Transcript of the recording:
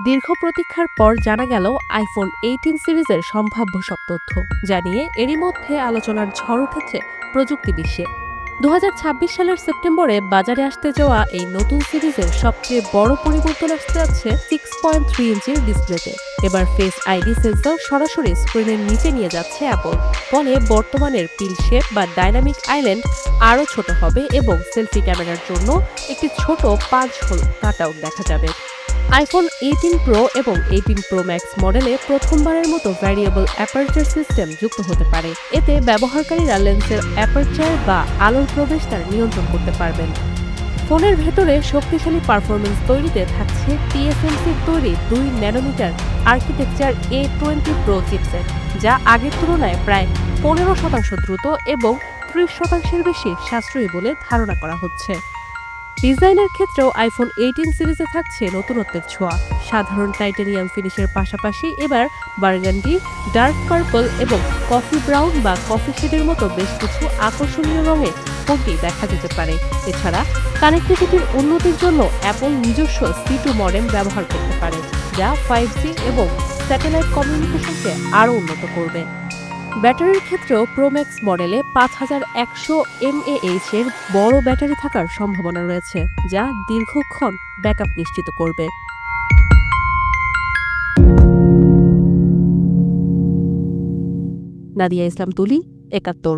দীর্ঘ প্রতীক্ষার পর জানা গেল আইফোন 18 সিরিজের সম্ভাব্য সব তথ্য জানিয়ে এরই মধ্যে আলোচনার ঝড় উঠেছে প্রযুক্তি বিশ্বে। 2026 সালের সেপ্টেম্বরে বাজারে আসতে যাওয়া এই নতুন সিরিজের সবচেয়ে বড় পরিবর্তন আসতে যাচ্ছে 6.3 ইঞ্চির ডিসপ্লেতে। এবার ফেস আইডি সেন্সর সরাসরি স্ক্রিনের নিচে নিয়ে যাচ্ছে অ্যাপল। ফলে বর্তমানের পিল শেপ বা ডাইনামিক আইল্যান্ড আরও ছোট হবে এবং সেলফি ক্যামেরার জন্য একটি ছোট 5 হোল কাটআউট দেখা যাবে। আইফোন 18 প্রো এবং 18 প্রো ম্যাক্স মডেলে প্রথমবারের মতো ভ্যারিয়েবল অ্যাপারচার সিস্টেম যুক্ত হতে পারে। এতে ব্যবহারকারীরা লেন্সের অ্যাপারচার বা আলোর প্রবেশদ্বার নিয়ন্ত্রণ করতে পারবেন। ফোনের ভেতরে শক্তিশালী পারফরমেন্স তৈরিতে থাকছে TSMC-র তৈরি 2 nanometre architecture A20 pro chipset, যা আগের তুলনায় প্রায় 15% দ্রুত এবং 30%-এর বেশি সাশ্রয়ী বলে ধারণা করা হচ্ছে। ডিজাইনের ক্ষেত্রেও আইফোন 18 সিরিজে থাকছে নতুনত্বের ছোঁয়া। সাধারণ টাইটানিয়াম ফিনিশের পাশাপাশি এবার বার্গান্ডি, ডার্ক পার্পল এবং কফি ব্রাউন বা কফি শেডের মতো বেশ কিছু আকর্ষণীয় রঙে ফোনটি দেখা যেতে পারে। এছাড়া কানেক্টিভিটির উন্নতির জন্য অ্যাপল নিজস্ব C2 মডেম ব্যবহার করতে পারে, যা 5G এবং স্যাটেলাইট কমিউনিকেশনকে আরও উন্নত করবে। ব্যাটারির ক্ষেত্রেও প্রোম্যাক্স মডেলে 5100 mAh এর বড় ব্যাটারি থাকার সম্ভাবনা রয়েছে, যা দীর্ঘক্ষণ ব্যাকআপ নিশ্চিত করবে। নাদিয়া ইসলাম তুলি, ৭১।